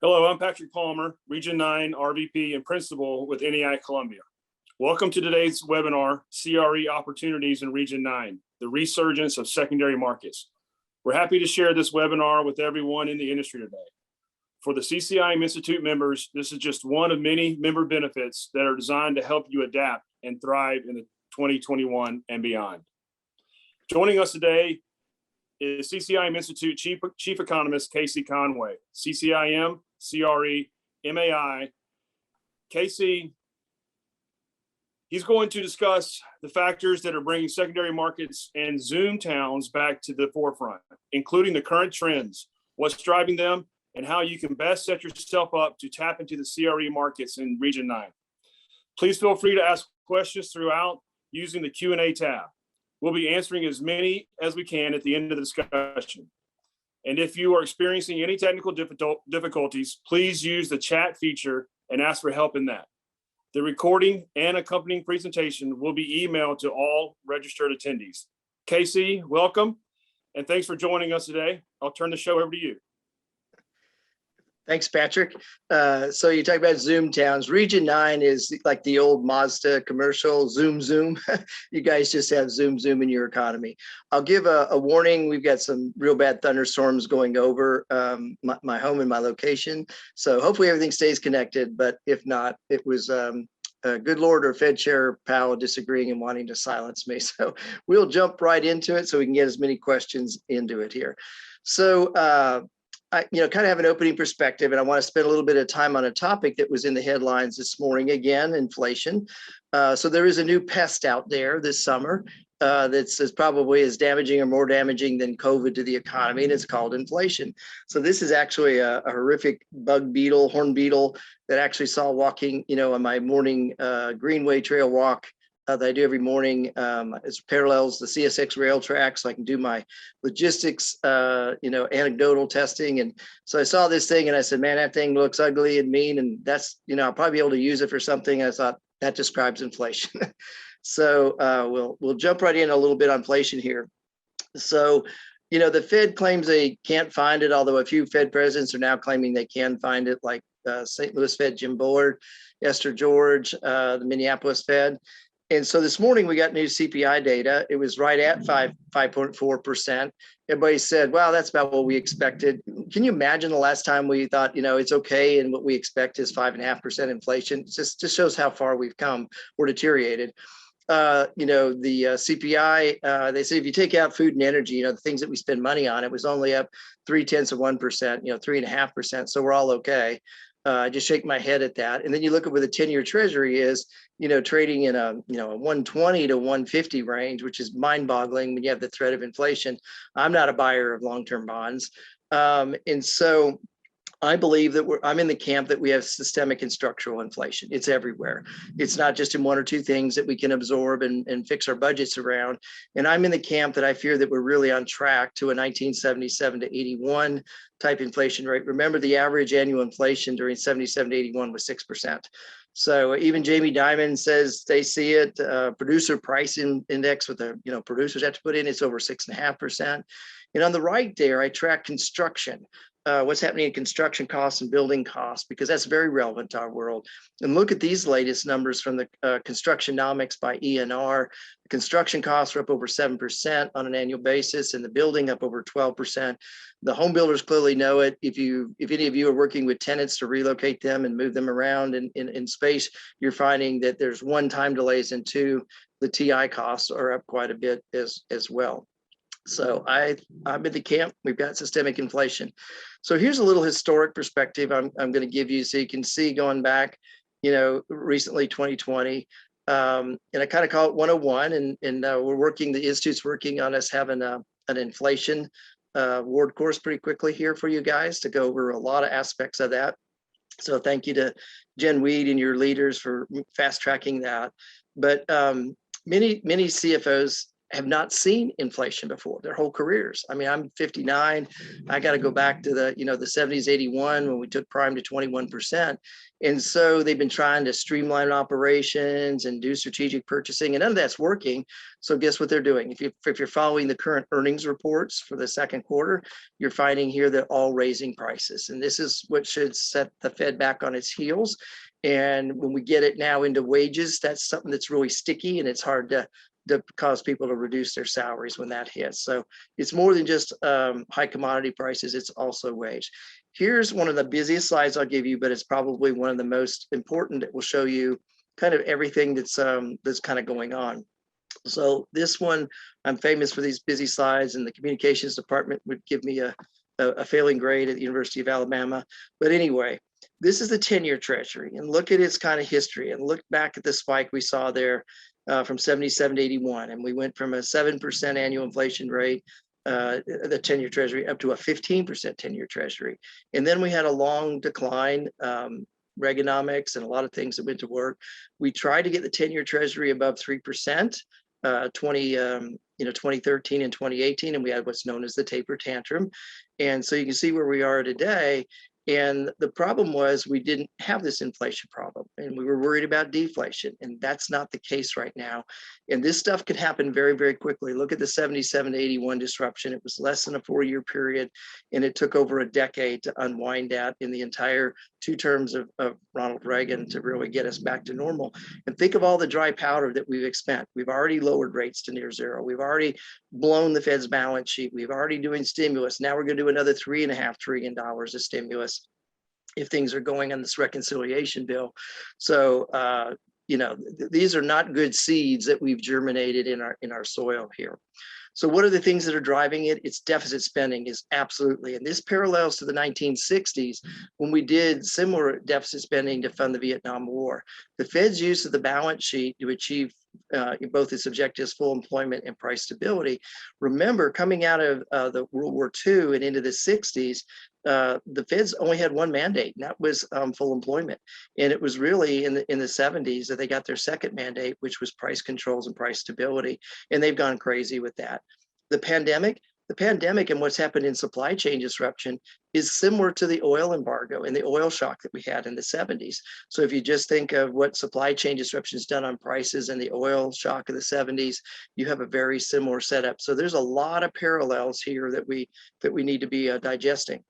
Hello, I'm Patrick Palmer, Region 9 RVP and Principal with NEI Columbia. Welcome to today's webinar, CRE Opportunities in Region 9, the Resurgence of Secondary Markets. We're happy to share this webinar with everyone in the industry today. For the CCIM Institute members, this is just one of many member benefits that are designed to help you adapt and thrive in the 2021 and beyond. Joining us today is CCIM Institute Chief Economist K.C. Conway, CCIM, CRE, MAI. K.C., he's going to discuss the factors that are bringing secondary markets and Zoom towns back to the forefront, including the current trends, what's driving them, and how you can best set yourself up to tap into the CRE markets in Region 9. Please feel free to ask questions throughout using the Q&A tab. We'll be answering as many as we can at the end of the discussion. And if you are experiencing any technical difficulties, please use the chat feature and ask for help in that. The recording and accompanying presentation will be emailed to all registered attendees. K.C., welcome, and thanks for joining us today. I'll turn the show over to you. Thanks, Patrick. So you talk about Zoom towns. Region 9 is like the old Mazda commercial, Zoom, Zoom. You guys just have Zoom, Zoom in your economy. I'll give a warning. We've got some real bad thunderstorms going over my home and my location. So hopefully everything stays connected. But if not, it was good Lord or Fed Chair Powell disagreeing and wanting to silence me. So we'll jump right into it so we can get as many questions into it here. So I kind of have an opening perspective, and I want to spend a little bit of time on a topic that was in the headlines this morning. Again, inflation. So there is a new pest out there this summer that's probably as damaging or more damaging than COVID to the economy, and it's called inflation. So this is actually a horrific bug beetle, horn beetle, that I actually saw walking, on my morning Greenway Trail walk that I do every morning. It parallels the CSX rail tracks, so I can do my logistics, anecdotal testing. And so I saw this thing and I said, man, that thing looks ugly and mean. And that's, I'll probably be able to use it for something. I thought that describes inflation. So we'll jump right in a little bit on inflation here. So, the Fed claims they can't find it, although a few Fed presidents are now claiming they can find it, like St. Louis Fed Jim Bullard, Esther George, the Minneapolis Fed. And so this morning we got new CPI data. It was right at 5.4%. Everybody said, wow, that's about what we expected. Can you imagine the last time we thought, it's okay, and what we expect is 5.5% inflation? It just shows how far we've come. We're deteriorated. The CPI, they say if you take out food and energy, the things that we spend money on, it was only up 0.3%, 3.5%. So we're all okay. I just shake my head at that. And then you look at where the 10-year treasury is, trading in a 120 to 150 range, which is mind-boggling when you have the threat of inflation. I'm not a buyer of long-term bonds. And so I believe that I'm in the camp that we have systemic and structural inflation. It's everywhere. It's not just in one or two things that we can absorb and fix our budgets around. And I'm in the camp that I fear that we're really on track to a 1977 to 81 type inflation rate. Remember, the average annual inflation during 77 to 81 was 6%. So even Jamie Dimon says they see it. Producer price index with the producers have to put in, it's over 6.5%. And on the right there, I track construction. What's happening in construction costs and building costs, because that's very relevant to our world. And look at these latest numbers from the Constructionomics by ENR. The construction costs are up over 7% on an annual basis, and the building up over 12%. The home builders clearly know it. If any of you are working with tenants to relocate them and move them around in space, you're finding that there's one, time delays, and two, the TI costs are up quite a bit as well. So I'm in the camp. We've got systemic inflation. So here's a little historic perspective I'm going to give you, so you can see going back, recently 2020, and I kind of call it 101. And the Institute's working on us having an inflation award course pretty quickly here for you guys to go over a lot of aspects of that. So thank you to Jen Weed and your leaders for fast tracking that. But many CFOs have not seen inflation before their whole careers. I mean, I'm 59. I got to go back to the 70s, 81 when we took prime to 21%. And so they've been trying to streamline operations and do strategic purchasing, and none of that's working. So guess what they're doing? If you're following the current earnings reports for the second quarter, you're finding here they're all raising prices. And this is what should set the Fed back on its heels. And when we get it now into wages, that's something that's really sticky, and it's hard to cause people to reduce their salaries when that hits. So it's more than just high commodity prices, it's also wage. Here's one of the busiest slides I'll give you, but it's probably one of the most important that will show you kind of everything that's kind of going on. So this one, I'm famous for these busy slides, and the communications department would give me a failing grade at the University of Alabama. But anyway, this is the 10-year treasury, and look at its kind of history, and look back at the spike we saw there from 77 to 81. And we went from a 7% annual inflation rate, the 10-year treasury, up to a 15% 10-year treasury. And then we had a long decline, Reaganomics and a lot of things that went to work. We tried to get the 10-year treasury above 3%, 2013 and 2018, and we had what's known as the taper tantrum. And so you can see where we are today. And the problem was we didn't have this inflation problem, and we were worried about deflation, and that's not the case right now. And this stuff could happen very, very quickly. Look at the 77 to 81 disruption. It was less than a 4-year period, and it took over a decade to unwind that in the entire 2 terms of Ronald Reagan to really get us back to normal. And think of all the dry powder that we've spent. We've already lowered rates to near zero. We've already blown the Fed's balance sheet. We've already doing stimulus. Now we're going to do another $3.5 trillion of stimulus if things are going on this reconciliation bill. So, these are not good seeds that we've germinated in our soil here. So what are the things that are driving it? It's deficit spending is absolutely, and this parallels to the 1960s when we did similar deficit spending to fund the Vietnam War. The Fed's use of the balance sheet to achieve both its objectives, full employment and price stability. Remember, coming out of the World War II and into the 60s, the Feds only had one mandate, and that was full employment. And it was really in the 70s that they got their second mandate, which was price controls and price stability. And they've gone crazy with that. The pandemic and what's happened in supply chain disruption is similar to the oil embargo and the oil shock that we had in the 70s. So if you just think of what supply chain disruption has done on prices and the oil shock of the 70s, you have a very similar setup. So there's a lot of parallels here that we need to be digesting.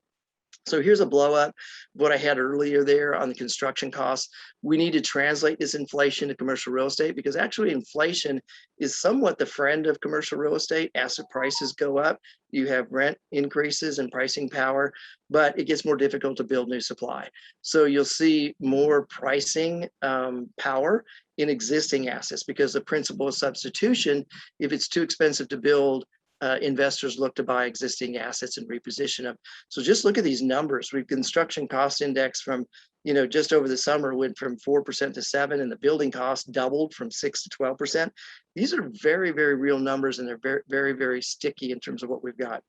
So here's a blow up, what I had earlier there on the construction costs. We need to translate this inflation to commercial real estate, because actually inflation is somewhat the friend of commercial real estate. Asset prices go up, you have rent increases and pricing power, but it gets more difficult to build new supply. So you'll see more pricing power in existing assets, because the principle of substitution, if it's too expensive to build, investors look to buy existing assets and reposition them. So just look at these numbers. We've construction cost index from, just over the summer went from 4% to 7%, and the building cost doubled from 6 to 12%. These are very, very real numbers, and they're very, very, very sticky in terms of what we've got.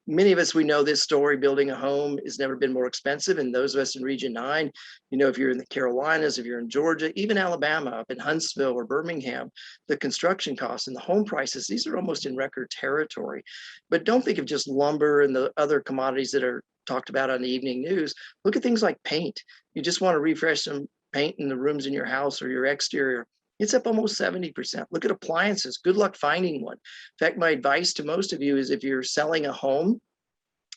Many of us, we know this story. Building a home has never been more expensive. And those of us in Region 9, if you're in the Carolinas, if you're in Georgia, even Alabama, up in Huntsville or Birmingham, the construction costs and the home prices, these are almost in record territory. But don't think of just lumber and the other commodities that are talked about on the evening news. Look at things like paint. You just want to refresh some paint in the rooms in your house or your exterior. It's up almost 70%. Look at appliances. Good luck finding one. In fact, my advice to most of you is if you're selling a home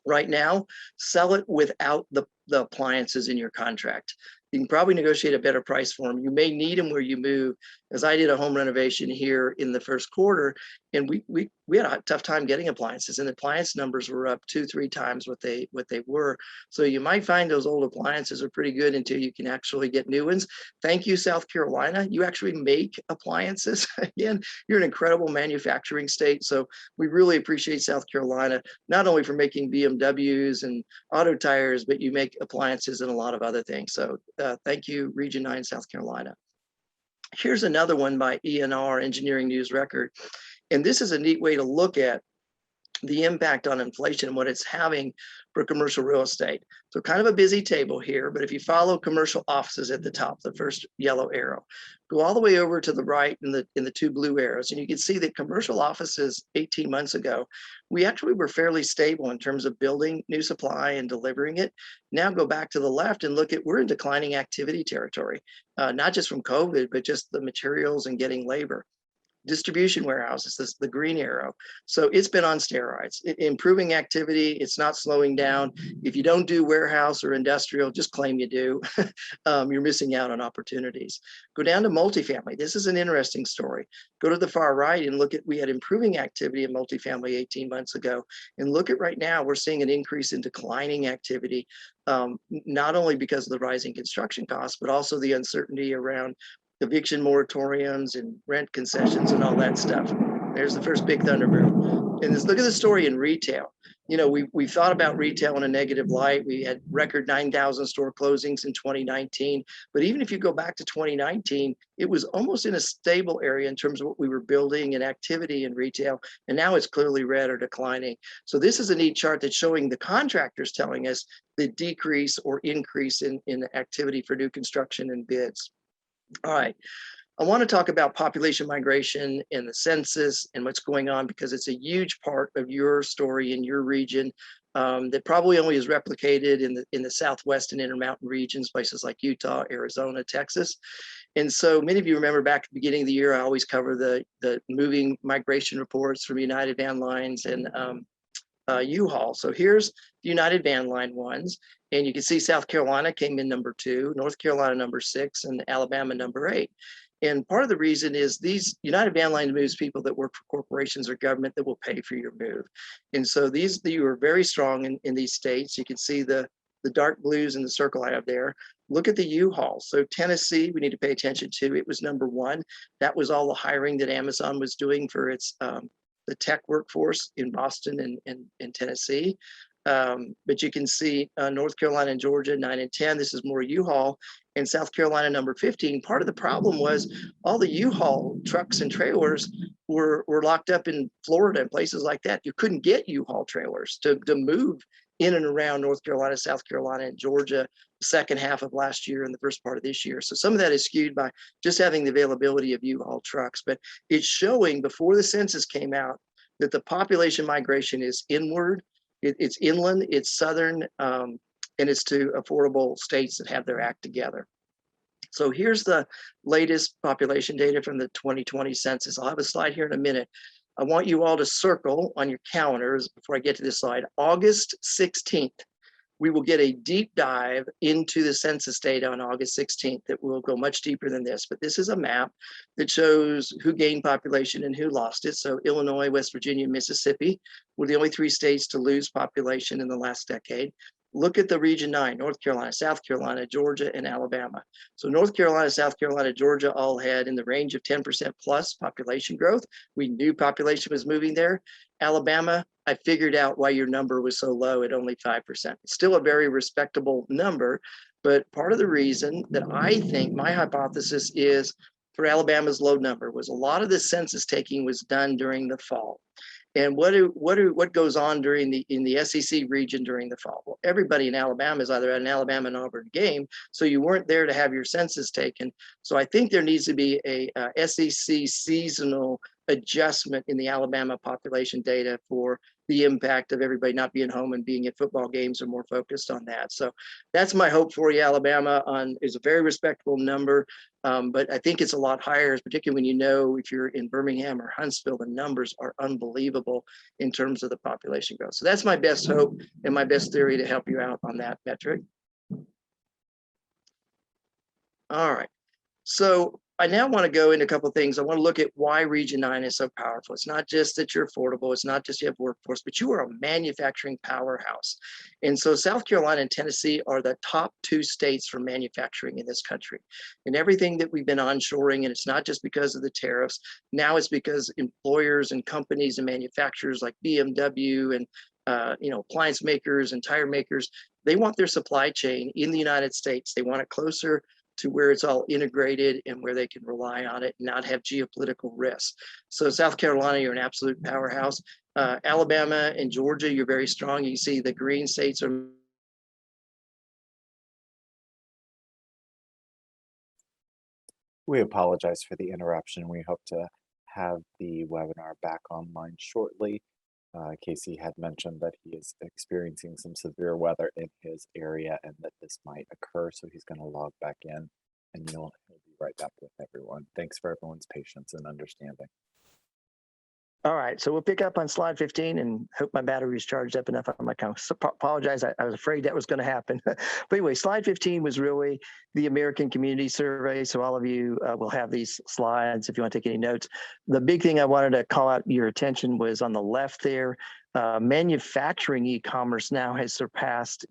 right now, sell it without the appliances in your contract. You can probably negotiate a better price for them. You may need them where you move. As I did a home renovation here in the first quarter, and we had a tough time getting appliances, and the appliance numbers were up 2-3 times what they were. So you might find those old appliances are pretty good until you can actually get new ones. Thank you, South Carolina. You actually make appliances. Again, you're an incredible manufacturing state. So we really appreciate South Carolina, not only for making BMWs and auto tires, but you make appliances and a lot of other things. So thank you, Region 9, South Carolina. Here's another one by ENR, Engineering News Record. And this is a neat way to look at the impact on inflation and what it's having for commercial real estate. So kind of a busy table here, but if you follow commercial offices at the top, the first yellow arrow, go all the way over to the right in the two blue arrows, and you can see that commercial offices 18 months ago, we actually were fairly stable in terms of building new supply and delivering it. Now go back to the left and look at, we're in declining activity territory, not just from COVID, but just the materials and getting labor. Distribution warehouses, this the green arrow. So it's been on steroids, improving activity. It's not slowing down. If you don't do warehouse or industrial, just claim you do. You're missing out on opportunities. Go down to multifamily. This is an interesting story. Go to the far right and look at, we had improving activity in multifamily 18 months ago. And look at right now, we're seeing an increase in declining activity, not only because of the rising construction costs, but also the uncertainty around eviction moratoriums and rent concessions and all that stuff. There's the first big Thunderbird. And look at the story in retail. You know, we've thought about retail in a negative light. We had record 9,000 store closings in 2019. But even if you go back to 2019, it was almost in a stable area in terms of what we were building and activity in retail. And now it's clearly red or declining. So this is a neat chart that's showing the contractors telling us the decrease or increase in activity for new construction and bids. All right, I want to talk about population migration and the census and what's going on, because it's a huge part of your story in your region that probably only is replicated in the Southwest and Intermountain regions, places like Utah, Arizona, Texas. And so many of you remember back at the beginning of the year, I always cover the moving migration reports from United Van Lines and U-Haul. So here's the United Van Line ones. And you can see South Carolina came in number 2, North Carolina number 6, and Alabama number 8. And part of the reason is these United Van Line moves people that work for corporations or government that will pay for your move. And so you are very strong in these states. You can see the dark blues in the circle I have there. Look at the U-Haul. So Tennessee, we need to pay attention to. It was number 1. That was all the hiring that Amazon was doing for its the tech workforce in Boston and Tennessee. But you can see North Carolina and Georgia, 9 and 10. This is more U-Haul. And South Carolina, number 15. Part of the problem was all the U-Haul trucks and trailers were locked up in Florida and places like that. You couldn't get U-Haul trailers to move in and around North Carolina, South Carolina, and Georgia the second half of last year and the first part of this year. So some of that is skewed by just having the availability of U-Haul trucks. But it's showing before the census came out that the population migration is inward. It's inland, it's southern, and it's to affordable states that have their act together. So here's the latest population data from the 2020 census. I'll have a slide here in a minute. I want you all to circle on your calendars before I get to this slide. August 16th, we will get a deep dive into the census data on August 16th that will go much deeper than this. But this is a map that shows who gained population and who lost it. So Illinois, West Virginia, Mississippi were the only 3 states to lose population in the last decade. Look at the region 9, North Carolina, South Carolina, Georgia, and Alabama. So North Carolina, South Carolina, Georgia all had in the range of 10% plus population growth. We knew population was moving there. Alabama, I figured out why your number was so low at only 5%. It's still a very respectable number, but part of the reason that I think my hypothesis is for Alabama's low number was a lot of the census taking was done during the fall. And what goes on in the SEC region during the fall? Well, everybody in Alabama is either at an Alabama and Auburn game, so you weren't there to have your census taken. So I think there needs to be a SEC seasonal adjustment in the Alabama population data for the impact of everybody not being home and being at football games or more focused on that. So that's my hope for you. Alabama is a very respectable number, but I think it's a lot higher, particularly when you know if you're in Birmingham or Huntsville, the numbers are unbelievable in terms of the population growth. So that's my best hope and my best theory to help you out on that metric. All right, so I now want to go into a couple of things. I want to look at why Region 9 is so powerful. It's not just that you're affordable. It's not just you have workforce, but you are a manufacturing powerhouse. And so South Carolina and Tennessee are the top 2 states for manufacturing in this country. And everything that we've been onshoring, and it's not just because of the tariffs. Now it's because employers and companies and manufacturers like BMW and appliance makers and tire makers, they want their supply chain in the United States. They want it closer to where it's all integrated and where they can rely on it and not have geopolitical risks. So South Carolina, you're an absolute powerhouse. Alabama and Georgia, you're very strong. You see the green states are. We apologize for the interruption. We hope to have the webinar back online shortly. K.C. had mentioned that he is experiencing some severe weather in his area and that this might occur, so he's going to log back in and he'll be right back with everyone. Thanks for everyone's patience and understanding. All right, so we'll pick up on slide 15 and hope my battery is charged up enough on my account. So apologize, I was afraid that was going to happen. But anyway, slide 15 was really the American Community Survey. So all of you will have these slides if you want to take any notes. The big thing I wanted to call out your attention was on the left there. Manufacturing e-commerce now has surpassed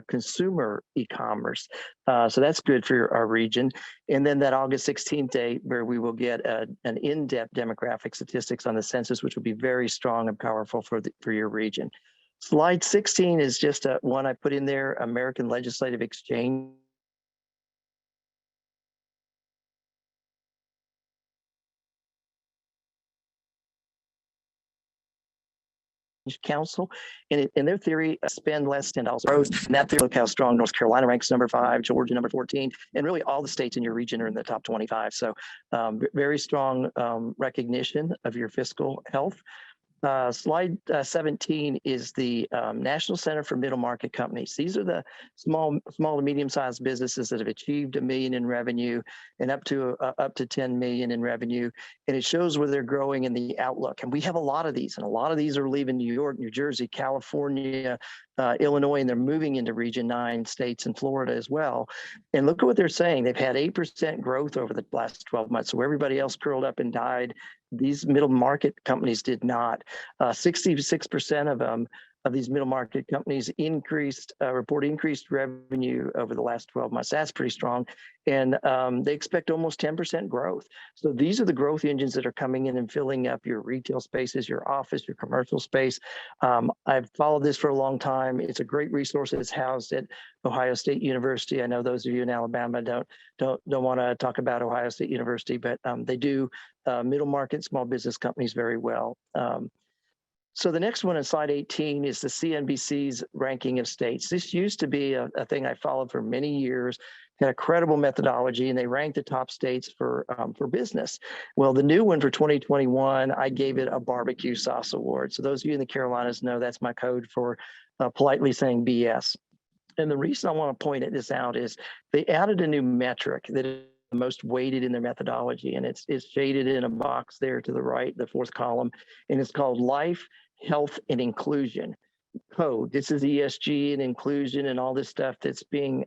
consumer e-commerce. So that's good for our region. And then that August 16th date where we will get an in-depth demographic statistics on the census, which will be very strong and powerful for your region. Slide 16 is just one I put in there, American Legislative Exchange Council, and in their theory, spend less $10 growth. And that theory, look how strong North Carolina ranks number 5, Georgia number 14, and really all the states in your region are in the top 25. So very strong recognition of your fiscal health. Slide 17 is the National Center for Middle Market Companies. These are the small to medium-sized businesses that have achieved $1 million in revenue and up to 10 million in revenue. And it shows where they're growing in the outlook. And we have a lot of these, and a lot of these are leaving New York, New Jersey, California, Illinois, and they're moving into Region 9 states and Florida as well. And look at what they're saying. They've had 8% growth over the last 12 months. So everybody else curled up and died. These middle market companies did not. 66% of them, of these middle market companies report increased revenue over the last 12 months. That's pretty strong. And they expect almost 10% growth. So these are the growth engines that are coming in and filling up your retail spaces, your office, your commercial space. I've followed this for a long time. It's a great resource. It's housed at Ohio State University. I know those of you in Alabama don't want to talk about Ohio State University, but they do middle market small business companies very well. So the next one on slide 18 is the CNBC's ranking of states. This used to be a thing I followed for many years, had a credible methodology, and they ranked the top states for business. Well, the new one for 2021, I gave it a barbecue sauce award. So those of you in the Carolinas know that's my code for politely saying BS. And the reason I want to point this out is they added a new metric that is the most weighted in their methodology, and it's shaded in a box there to the right, the fourth column, and it's called Life, Health, and Inclusion code. This is ESG and inclusion and all this stuff that's being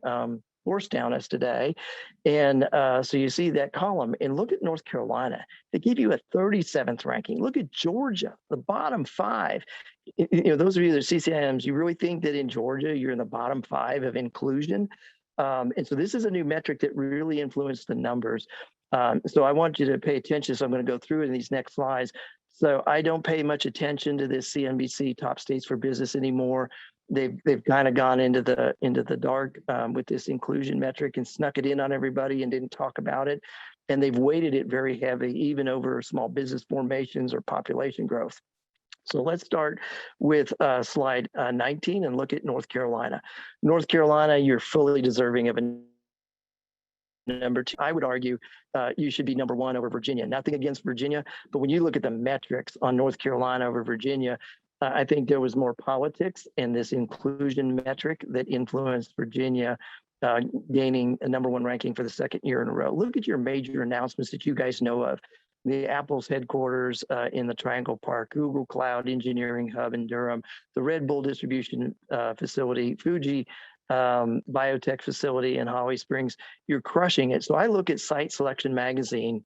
forced down us today. And so you see that column, and look at North Carolina. They give you a 37th ranking. Look at Georgia, the bottom 5. You know, those of you that are CCIMs, you really think that in Georgia, you're in the bottom 5 of inclusion? And so this is a new metric that really influenced the numbers. So I want you to pay attention. So I'm going to go through it in these next slides. So I don't pay much attention to this CNBC top states for business anymore. They've kind of gone into the dark with this inclusion metric and snuck it in on everybody and didn't talk about it. And they've weighted it very heavy, even over small business formations or population growth. So let's start with slide 19 and look at North Carolina. North Carolina, you're fully deserving of a number 2. I would argue you should be number 1 over Virginia. Nothing against Virginia, but when you look at the metrics on North Carolina over Virginia, I think there was more politics in this inclusion metric that influenced Virginia gaining a number 1 ranking for the 2nd year in a row. Look at your major announcements that you guys know of. The Apple's headquarters in the Triangle Park, Google Cloud Engineering Hub in Durham, the Red Bull distribution facility, Fuji biotech facility in Holly Springs. You're crushing it. So I look at Site Selection Magazine.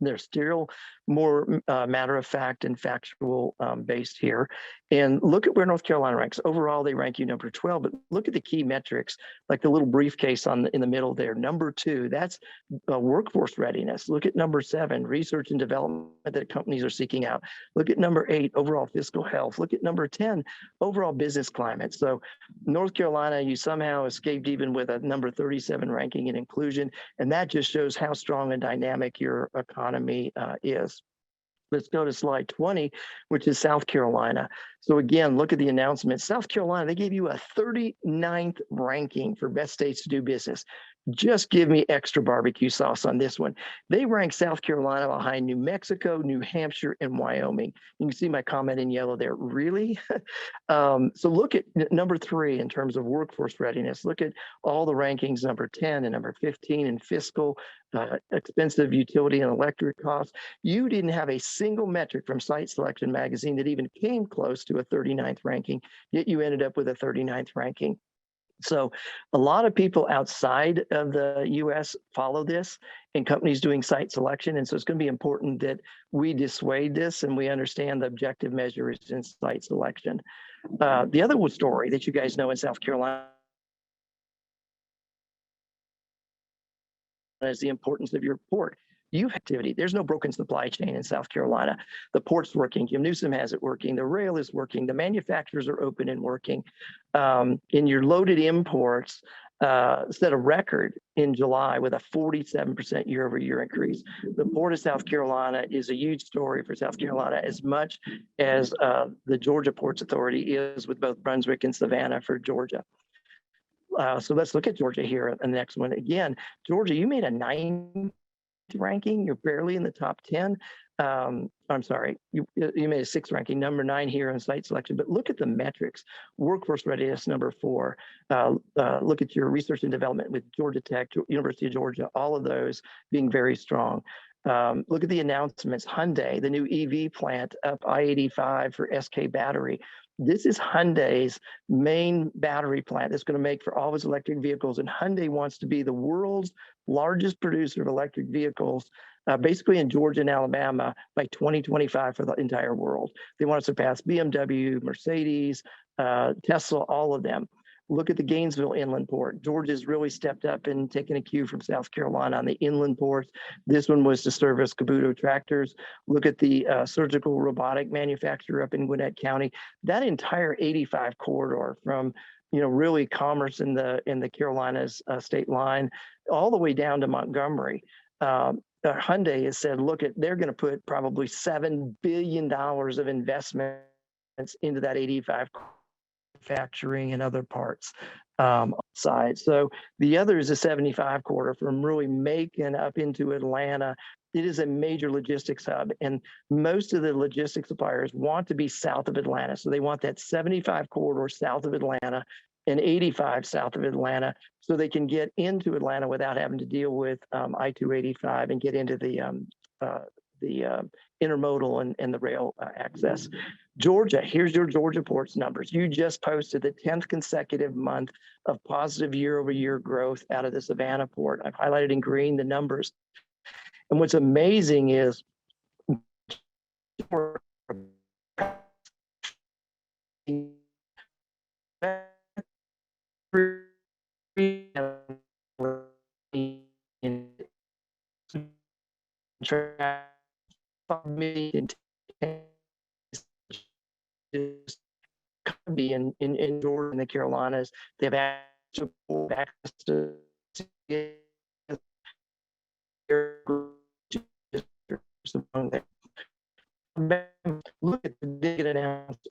They're still more matter of fact and factual based here. And look at where North Carolina ranks. Overall, they rank you number 12, but look at the key metrics, like the little briefcase in the middle there. Number 2, that's workforce readiness. Look at number 7, research and development that companies are seeking out. Look at number 8, overall fiscal health. Look at number 10, overall business climate. So North Carolina, you somehow escaped even with a number 37 ranking in inclusion, and that just shows how strong and dynamic your economy is. Let's go to slide 20, which is South Carolina. So again, look at the announcement. South Carolina, they gave you a 39th ranking for best states to do business. Just give me extra barbecue sauce on this one. They rank South Carolina behind New Mexico, New Hampshire, and Wyoming. You can see my comment in yellow there. Really? So look at number 3 in terms of workforce readiness. Look at all the rankings, number 10 and number 15 in fiscal, expensive utility and electric costs. You didn't have a single metric from Site Selection magazine that even came close to a 39th ranking, yet you ended up with a 39th ranking. So a lot of people outside of the US follow this, and companies doing site selection. And so it's going to be important that we dissuade this and we understand the objective measure is in site selection. The other story that you guys know in South Carolina is the importance of your port. You have activity. There's no broken supply chain in South Carolina. The port's working. Jim Newsom has it working. The rail is working. The manufacturers are open and working. In your loaded imports, set a record in July with a 47% year-over-year increase. The Port of South Carolina is a huge story for South Carolina, as much as the Georgia Ports Authority is with both Brunswick and Savannah for Georgia. So let's look at Georgia here in the next one. Again, Georgia, you made a 9th ranking. You're barely in the top 10. I'm sorry, you made a 6th ranking, number 9 here in site selection, but look at the metrics. Workforce readiness, number 4. Look at your research and development with Georgia Tech, University of Georgia, all of those being very strong. Look at the announcements. Hyundai, the new EV plant up I-85 for SK Battery. This is Hyundai's main battery plant that's going to make for all of its electric vehicles. And Hyundai wants to be the world's largest producer of electric vehicles, basically in Georgia and Alabama by 2025 for the entire world. They want to surpass BMW, Mercedes, Tesla, all of them. Look at the Gainesville Inland Port. Georgia's really stepped up and taken a cue from South Carolina on the inland ports. This one was to service Kabuto tractors. Look at the surgical robotic manufacturer up in Gwinnett County. That entire 85 corridor from really commerce in the Carolinas state line, all the way down to Montgomery. Hyundai has said, they're going to put probably $7 billion of investments into that 85 manufacturing and other parts side. So the other is a 75 corridor from really Macon up into Atlanta. It is a major logistics hub, and most of the logistics suppliers want to be south of Atlanta. So they want that 75 corridor south of Atlanta and 85 south of Atlanta, so they can get into Atlanta without having to deal with I-285 and get into the intermodal and the rail access. Georgia, here's your Georgia ports numbers. You just posted the 10th consecutive month of positive year-over-year growth out of the Savannah port. I've highlighted in green the numbers. And what's amazing is be in Georgia and the Carolinas. They have access to look at the big announced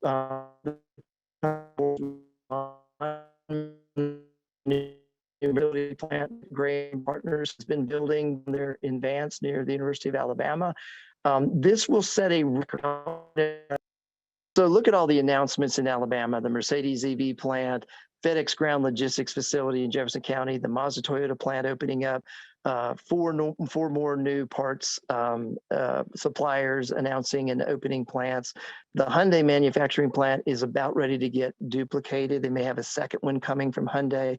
plant. Grain Partners has been building their advance near the University of Alabama. This will set a record. So look at all the announcements in Alabama: the Mercedes EV plant, FedEx ground logistics facility in Jefferson County, the Mazda Toyota plant opening up, 4 more new parts suppliers announcing and opening plants. The Hyundai manufacturing plant is about ready to get duplicated. They may have a second one coming from Hyundai.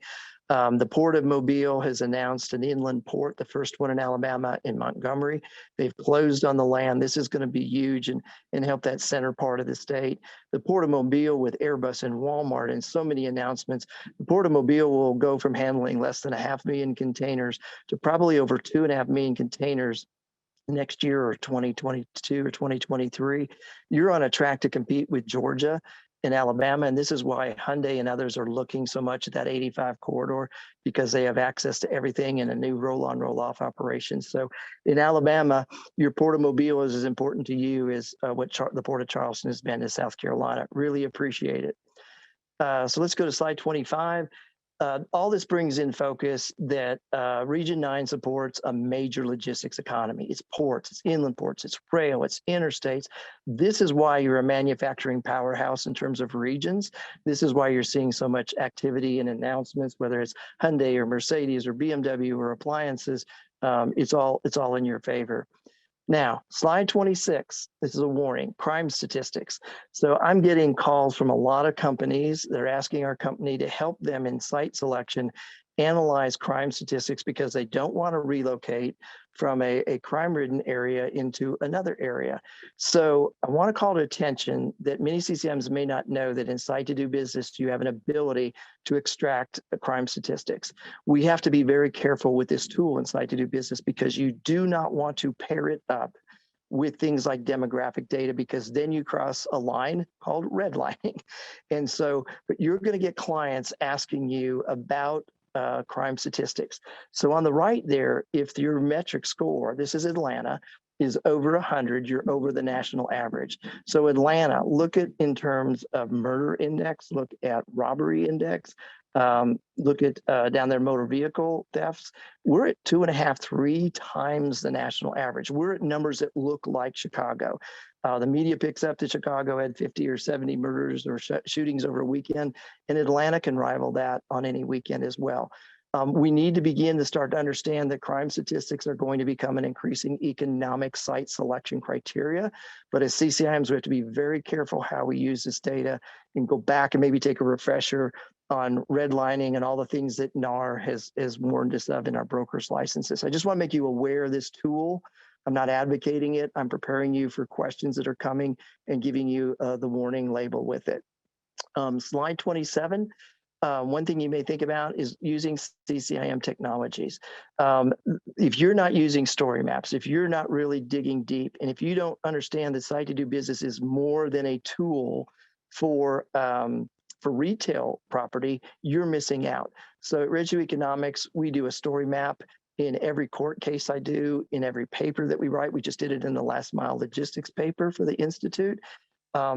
The Port of Mobile has announced an inland port, the first one in Alabama in Montgomery. They've closed on the land. This is going to be huge and help that center part of the state. The Port of Mobile with Airbus and Walmart and so many announcements. The Port of Mobile will go from handling less than 500,000 containers to probably over 2.5 million containers next year or 2022 or 2023. You're on a track to compete with Georgia and Alabama. And this is why Hyundai and others are looking so much at that 85 corridor, because they have access to everything in a new roll-on, roll-off operation. So in Alabama, your Port of Mobile is as important to you as what the Port of Charleston has been to South Carolina. Really appreciate it. So let's go to slide 25. All this brings in focus that Region 9 supports a major logistics economy. It's ports, it's inland ports, it's rail, it's interstates. This is why you're a manufacturing powerhouse in terms of regions. This is why you're seeing so much activity and announcements, whether it's Hyundai or Mercedes or BMW or appliances. It's all in your favor. Now, slide 26, this is a warning, crime statistics. So I'm getting calls from a lot of companies that are asking our company to help them in site selection, analyze crime statistics because they don't want to relocate from a crime-ridden area into another area. So I want to call to attention that many CCIMs may not know that in Site to Do Business, you have an ability to extract crime statistics. We have to be very careful with this tool in Site to Do Business because you do not want to pair it up with things like demographic data, because then you cross a line called redlining. And so, but you're going to get clients asking you about crime statistics. So on the right there, if your metric score, this is Atlanta, is over 100, you're over the national average. So Atlanta, look at in terms of murder index, look at robbery index, look at down there motor vehicle thefts. We're at 2.5, 3 times the national average. We're at numbers that look like Chicago. The media picks up that Chicago had 50 or 70 murders or shootings over a weekend, and Atlanta can rival that on any weekend as well. We need to begin to start to understand that crime statistics are going to become an increasing economic site selection criteria. But as CCIMs, we have to be very careful how we use this data and go back and maybe take a refresher on redlining and all the things that NAR has warned us of in our broker's licenses. I just want to make you aware of this tool. I'm not advocating it. I'm preparing you for questions that are coming and giving you the warning label with it. Slide 27. One thing you may think about is using CCIM technologies. If you're not using story maps, if you're not really digging deep, and if you don't understand that Site to Do Business is more than a tool for retail property, you're missing out. So at Reggio Economics, we do a story map in every court case I do, in every paper that we write. We just did it in the last mile logistics paper for the Institute.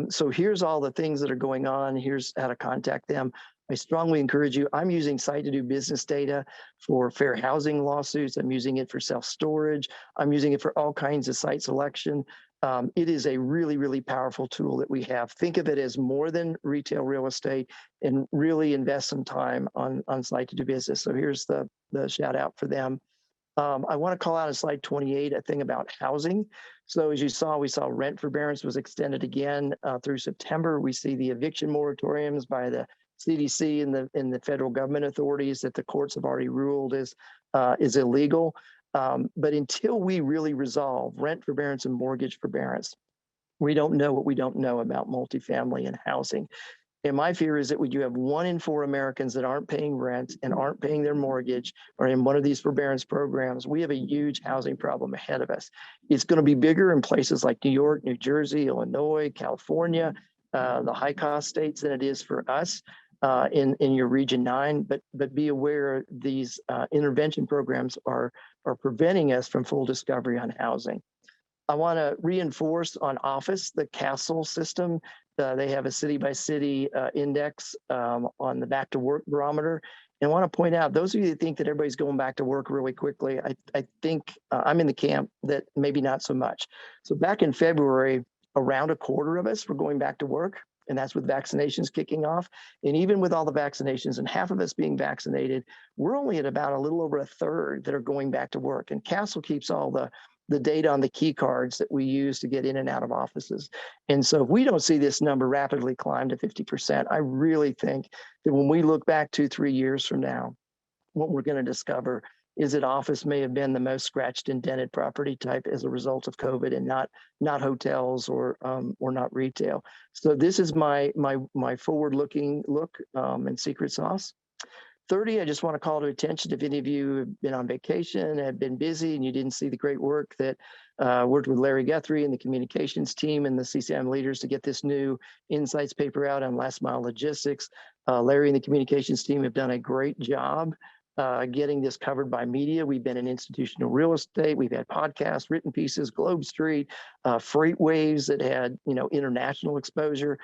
So here's all the things that are going on. Here's how to contact them. I strongly encourage you. I'm using Site to Do Business data for fair housing lawsuits. I'm using it for self-storage. I'm using it for all kinds of site selection. It is a really, really powerful tool that we have. Think of it as more than retail real estate and really invest some time on Site to Do Business. So here's the shout out for them. I want to call out on slide 28 a thing about housing. So as you saw, we saw rent forbearance was extended again through September. We see the eviction moratoriums by the CDC and the federal government authorities that the courts have already ruled is illegal. But until we really resolve rent forbearance and mortgage forbearance, we don't know what we don't know about multifamily and housing. And my fear is that when you have 1 in 4 Americans that aren't paying rent and aren't paying their mortgage or in one of these forbearance programs, we have a huge housing problem ahead of us. It's going to be bigger in places like New York, New Jersey, Illinois, California, the high cost states than it is for us in your Region 9. But be aware these intervention programs are preventing us from full discovery on housing. I want to reinforce on office, the Castle system. They have a city-by-city index on the back to work barometer. And I want to point out, those of you that think that everybody's going back to work really quickly, I think I'm in the camp that maybe not so much. So back in February, around a quarter of us were going back to work, and that's with vaccinations kicking off. And even with all the vaccinations and half of us being vaccinated, we're only at about a little over a third that are going back to work. And Castle keeps all the data on the key cards that we use to get in and out of offices. And so if we don't see this number rapidly climb to 50%, I really think that when we look back 2-3 years from now, what we're going to discover is that office may have been the most scratched and dented property type as a result of COVID, and not hotels or not retail. So this is my forward-looking look and secret sauce. 30, I just want to call to attention if any of you have been on vacation, have been busy, and you didn't see the great work that worked with Larry Guthrie and the communications team and the CCIM leaders to get this new insights paper out on last mile logistics. Larry and the communications team have done a great job getting this covered by media. We've been in institutional real estate. We've had podcasts, written pieces, Globe Street, freight waves that had, international exposure.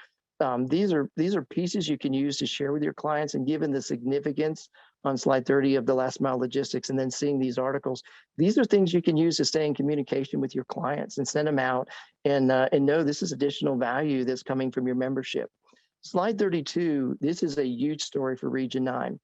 These are pieces you can use to share with your clients, and given the significance on slide 30 of the last mile logistics and then seeing these articles, these are things you can use to stay in communication with your clients and send them out and know this is additional value that's coming from your membership. Slide 32, this is a huge story for Region 9.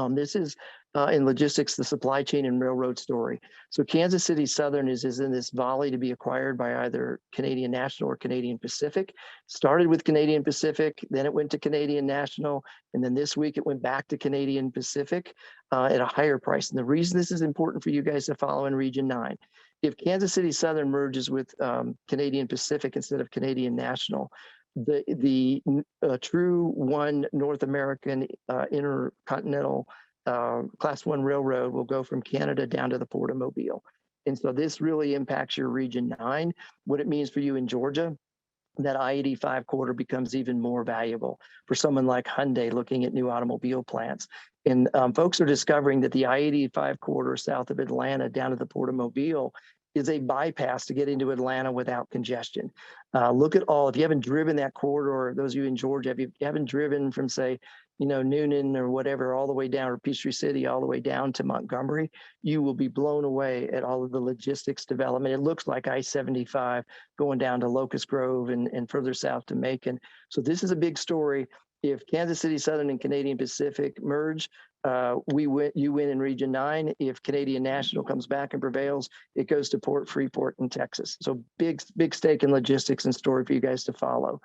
This is in logistics, the supply chain and railroad story. So Kansas City Southern is in this volley to be acquired by either Canadian National or Canadian Pacific. Started with Canadian Pacific, then it went to Canadian National, and then this week it went back to Canadian Pacific at a higher price. And the reason this is important for you guys to follow in Region 9, if Kansas City Southern merges with Canadian Pacific instead of Canadian National, the true one North American intercontinental Class 1 railroad will go from Canada down to the Port of Mobile. And so this really impacts your Region 9. What it means for you in Georgia, that I-85 corridor becomes even more valuable for someone like Hyundai looking at new automobile plants. And folks are discovering that the I-85 corridor south of Atlanta down to the Port of Mobile is a bypass to get into Atlanta without congestion. Look at if you haven't driven that corridor, those of you in Georgia, if you haven't driven from, say, Noonan or whatever, all the way down, or Peachtree City, all the way down to Montgomery, you will be blown away at all of the logistics development. It looks like I-75 going down to Locust Grove and further south to Macon. So this is a big story. If Kansas City Southern and Canadian Pacific merge, you win in Region 9. If Canadian National comes back and prevails, it goes to Freeport in Texas. So big stake in logistics and story for you guys to follow.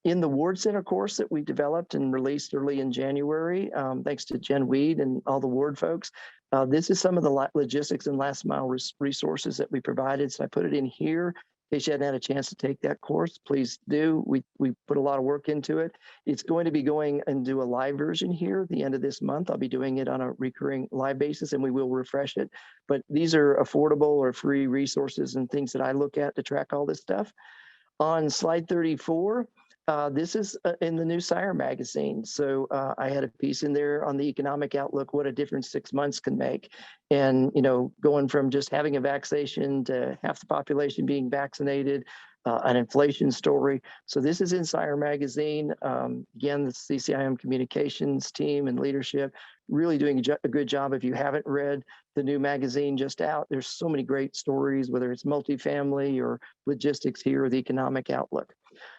In the Ward Center course that we developed and released early in January, thanks to Jen Weed and all the Ward folks, this is some of the logistics and last mile resources that we provided. So I put it in here. In case you hadn't had a chance to take that course, please do. We put a lot of work into it. It's going to be going and do a live version here at the end of this month. I'll be doing it on a recurring live basis, and we will refresh it. But these are affordable or free resources and things that I look at to track all this stuff. On slide 34, this is in the new Sire magazine. So I had a piece in there on the economic outlook, what a difference 6 months can make. And, going from just having a vaccination to half the population being vaccinated, an inflation story. So this is in Sire magazine. Again, the CCIM communications team and leadership really doing a good job. If you haven't read the new magazine just out, there's so many great stories, whether it's multifamily or logistics here or the economic outlook.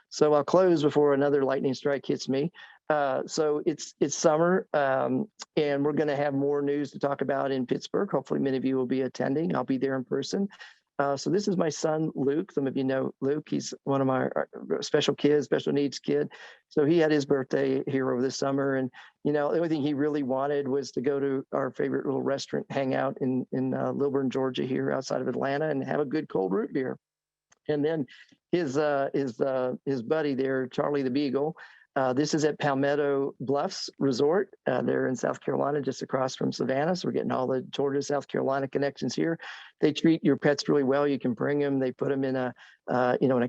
So I'll close before another lightning strike hits me. So it's summer, and we're going to have more news to talk about in Pittsburgh. Hopefully many of you will be attending. I'll be there in person. So this is my son, Luke. Some of you know Luke. He's one of my special needs kid. So he had his birthday here over the summer. And, the only thing he really wanted was to go to our favorite little restaurant, hang out in Lilburn, Georgia, here outside of Atlanta, and have a good cold root beer. And then his buddy there, Charlie the Beagle, this is at Palmetto Bluffs Resort. They're in South Carolina, just across from Savannah. So we're getting all the Georgia, South Carolina connections here. They treat your pets really well. You can bring them. They put them in a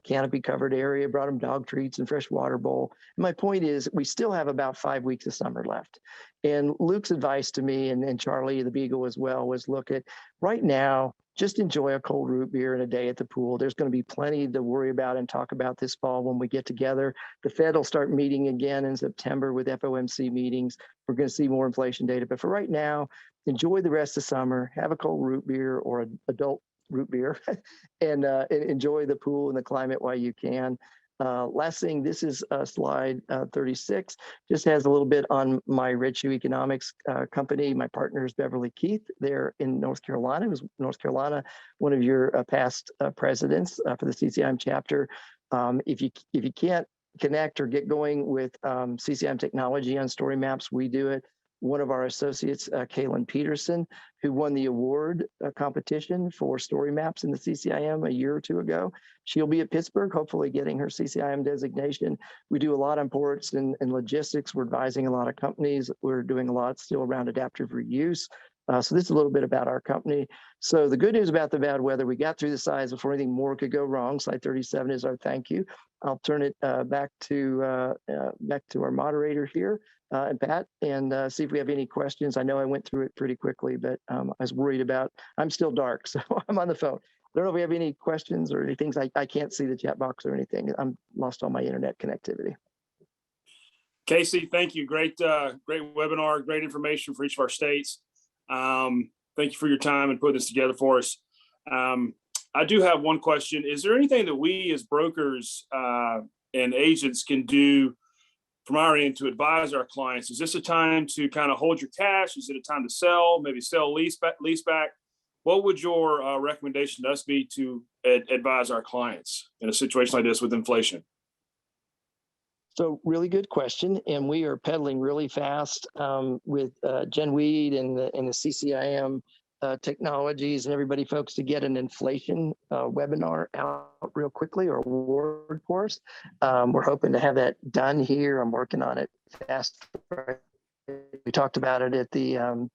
canopy covered area, brought them dog treats and fresh water bowl. My point is we still have about 5 weeks of summer left. And Luke's advice to me and Charlie the Beagle as well was look at right now, just enjoy a cold root beer and a day at the pool. There's going to be plenty to worry about and talk about this fall when we get together. The Fed will start meeting again in September with FOMC meetings. We're going to see more inflation data. But for right now, enjoy the rest of summer, have a cold root beer or an adult root beer, and enjoy the pool and the climate while you can. Last thing, this is slide 36, just has a little bit on my Red Shoe Economics company. My partner is Beverly Keith. They're in North Carolina. It was North Carolina, one of your past presidents for the CCIM chapter. If you can't connect or get going with CCIM technology on story maps, we do it. one of our associates, Kaylin Peterson, who won the award competition for story maps in the CCIM a year or two ago. She'll be at Pittsburgh, hopefully getting her CCIM designation. We do a lot on ports and logistics. We're advising a lot of companies. We're doing a lot still around adaptive reuse. So this is a little bit about our company. So the good news about the bad weather, we got through the slides before anything more could go wrong. Slide 37 is our thank you. I'll turn it back to our moderator here, and Pat, and see if we have any questions. I know I went through it pretty quickly, but I was worried about, I'm still dark, so I'm on the phone. I don't know if we have any questions or any things. I can't see the chat box or anything. I'm lost all my internet connectivity. K.C., thank you. Great webinar, great information for each of our states. Thank you for your time and putting this together for us. I do have one question. Is there anything that we as brokers and agents can do from our end to advise our clients? Is this a time to kind of hold your cash? Is it a time to sell, maybe sell lease back? What would your recommendation to us be to advise our clients in a situation like this with inflation? So really good question, and we are pedaling really fast with Jen Weed and the CCIM Technologies and everybody folks to get an inflation webinar out real quickly, or award course. We're hoping to have that done here. I'm working on it fast. We talked about it at the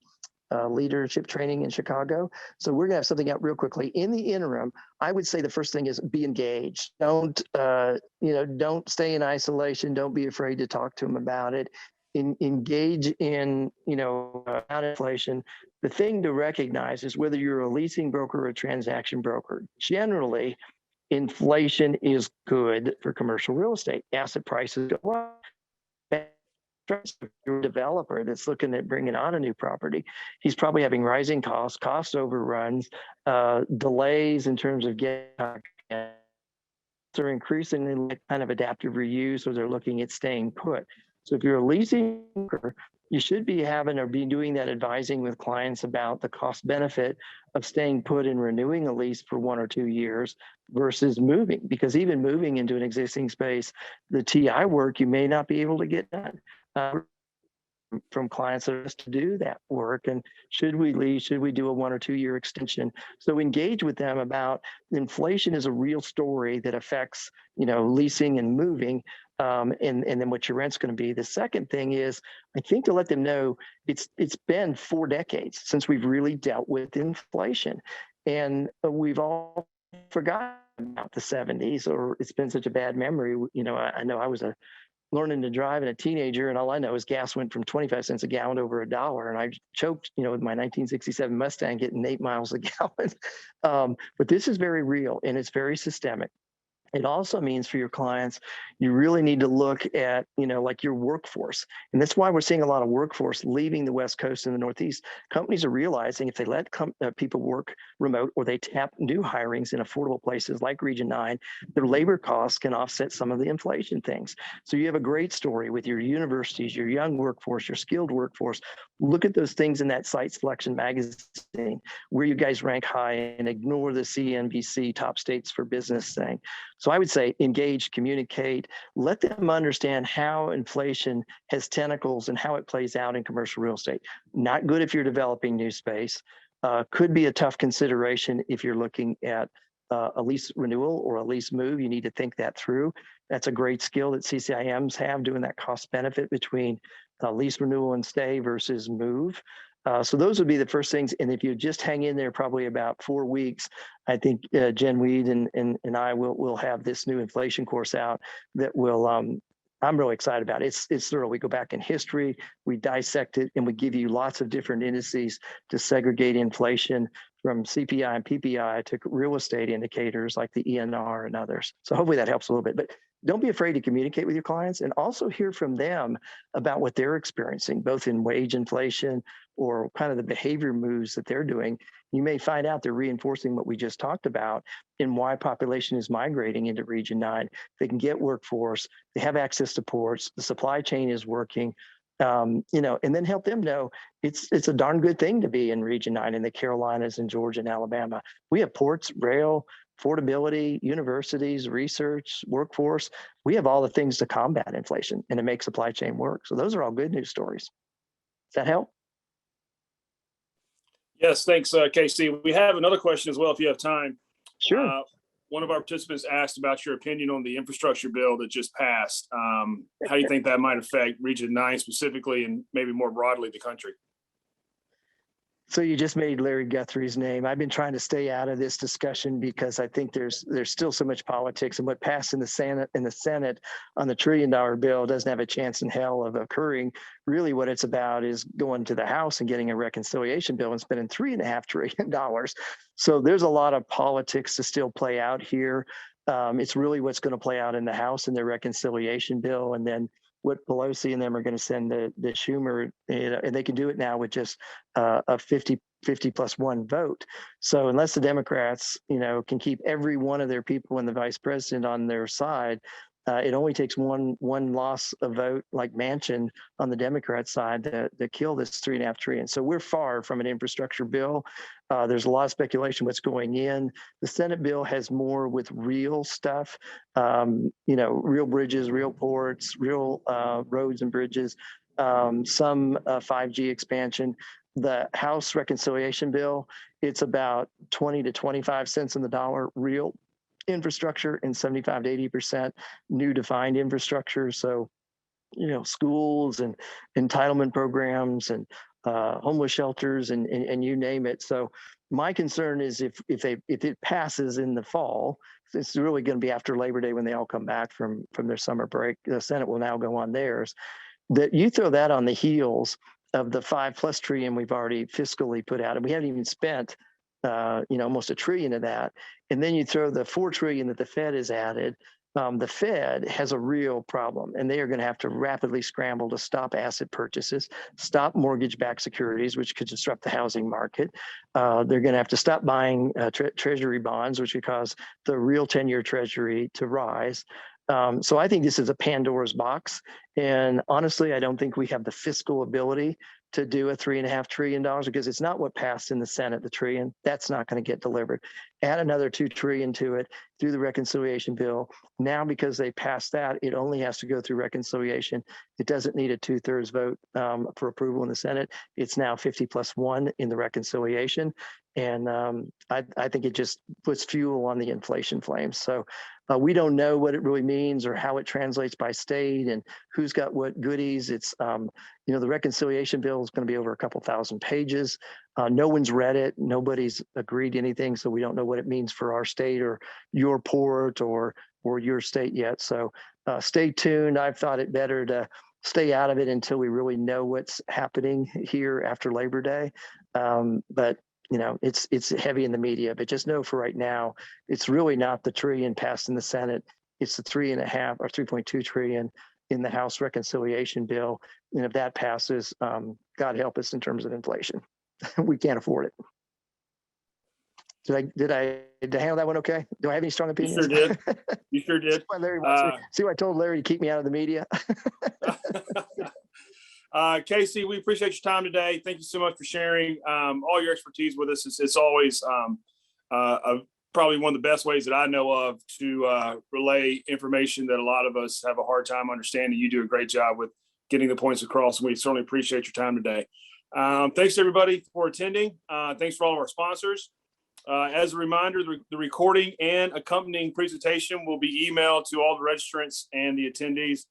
leadership training in Chicago. So we're gonna have something out real quickly. In the interim, I would say the first thing is be engaged. Don't stay in isolation. Don't be afraid to talk to them about it. Engage in, about inflation. The thing to recognize is whether you're a leasing broker or a transaction broker, generally, inflation is good for commercial real estate. Asset prices go up. If you're a developer that's looking at bringing on a new property, he's probably having rising costs, cost overruns, delays in terms of getting. They're increasingly kind of adaptive reuse, or they're looking at staying put. So if you're a leasing broker, you should be having or be doing that advising with clients about the cost benefit of staying put and renewing a lease for 1 or 2 years versus moving, because even moving into an existing space, the TI work you may not be able to get done. From clients that are to do that work, and should we leave, should we do a 1 or 2 year extension? So engage with them about inflation is a real story that affects leasing and moving, and then what your rent's going to be. The second thing is, I think, to let them know it's been 4 decades since we've really dealt with inflation, and we've all forgotten about the 70s, or it's been such a bad memory. I know I was learning to drive and a teenager, and all I know is gas went from 25 cents a gallon to over $1, and I choked, with my 1967 Mustang getting 8 miles a gallon. But this is very real, and it's very systemic. It also means for your clients, you really need to look at, like your workforce. And that's why we're seeing a lot of workforce leaving the West Coast and the Northeast. Companies are realizing if they let people work remote, or they tap new hirings in affordable places like Region 9, their labor costs can offset some of the inflation things. So you have a great story with your universities, your young workforce, your skilled workforce. Look at those things in that site selection magazine where you guys rank high, and ignore the CNBC top states for business thing. So I would say engage, communicate, let them understand how inflation has tentacles and how it plays out in commercial real estate. Not good if you're developing new space. Could be a tough consideration if you're looking at a lease renewal or a lease move. You need to think that through. That's a great skill that CCIMs have, doing that cost benefit between lease renewal and stay versus move. So those would be the first things. And if you just hang in there probably about 4 weeks, I think Jen Weed and I will have this new inflation course out that will, I'm really excited about it. It's thorough. We go back in history, we dissect it, and we give you lots of different indices to segregate inflation from CPI and PPI to real estate indicators like the ENR and others. So hopefully that helps a little bit. But don't be afraid to communicate with your clients, and also hear from them about what they're experiencing, both in wage inflation or kind of the behavior moves that they're doing. You may find out they're reinforcing what we just talked about and why population is migrating into Region 9. They can get workforce, they have access to ports, the supply chain is working, and then help them know it's a darn good thing to be in Region 9 in the Carolinas and Georgia and Alabama. We have ports, rail, affordability, universities, research, workforce. We have all the things to combat inflation and to make supply chain work. So those are all good news stories. that help? Yes, thanks, K.C. We have another question as well, if you have time. Sure. One of our participants asked about your opinion on the infrastructure bill that just passed. How do you think that might affect Region 9 specifically, and maybe more broadly the country? So you just made Larry Guthrie's name. I've been trying to stay out of this discussion because I think there's still so much politics, and what passed in the Senate on the $1 trillion bill doesn't have a chance in hell of occurring. Really what it's about is going to the House and getting a reconciliation bill and spending $3.5 trillion. So there's a lot of politics to still play out here. It's really what's going to play out in the House in their reconciliation bill, and then what Pelosi and them are going to send the Schumer, and they can do it now with just a 50+1 vote. So unless the Democrats, can keep every one of their people and the vice president on their side, it only takes one loss of vote like Manchin on the Democrat side to kill this $3.5 trillion. So we're far from an infrastructure bill. There's a lot of speculation what's going in. The Senate bill has more with real stuff, real bridges, real ports, real roads and bridges, some 5G expansion. The House reconciliation bill, it's about 20 to 25 cents on the dollar real infrastructure and 75 to 80% new defined infrastructure. So, schools and entitlement programs and homeless shelters and you name it. So my concern is if it passes in the fall, it's really going to be after Labor Day when they all come back from their summer break. The Senate will now go on theirs. That you throw that on the heels of the $5+ trillion we've already fiscally put out, and we haven't even spent almost $1 trillion of that. And then you throw the $4 trillion that the Fed has added. The Fed has a real problem, and they are going to have to rapidly scramble to stop asset purchases, stop mortgage-backed securities, which could disrupt the housing market. They're going to have to stop buying treasury bonds, which would cause the real 10-year treasury to rise. So I think this is a Pandora's box. And honestly, I don't think we have the fiscal ability to do a $3.5 trillion because it's not what passed in the Senate, the trillion. That's not going to get delivered. Add another $2 trillion to it through the reconciliation bill. Now, because they passed that, it only has to go through reconciliation. It doesn't need a 2/3 vote for approval in the Senate. It's now 50+1 in the reconciliation. And I think it just puts fuel on the inflation flames. So we don't know what it really means or how it translates by state and who's got what goodies. It's, the reconciliation bill is going to be over a couple thousand pages. No one's read it. Nobody's agreed to anything. So we don't know what it means for our state or your port or your state yet. So stay tuned. I've thought it better to stay out of it until we really know what's happening here after Labor Day. But it's heavy in the media, but just know for right now, it's really not the trillion passed in the Senate. It's the 3.5 or 3.2 trillion in the House reconciliation bill. And if that passes, God help us in terms of inflation. We can't afford it. Did I handle that one okay? Do I have any strong opinions? You sure did. You sure did. See why I told Larry to keep me out of the media? K.C., we appreciate your time today. Thank you so much for sharing all your expertise with us. It's always probably one of the best ways that I know of to relay information that a lot of us have a hard time understanding. You do a great job with getting the points across. We certainly appreciate your time today. Thanks everybody for attending. Thanks for all of our sponsors. As a reminder, the recording and accompanying presentation will be emailed to all the registrants and the attendees.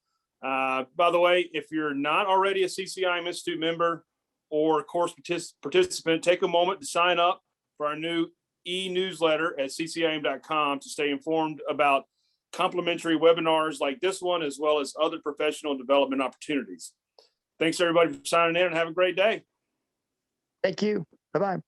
By the way, if you're not already a CCIM Institute member or course participant, take a moment to sign up for our new e-newsletter at CCIM.com to stay informed about complimentary webinars like this one, as well as other professional development opportunities. Thanks everybody for signing in, and have a great day. Thank you. Bye-bye.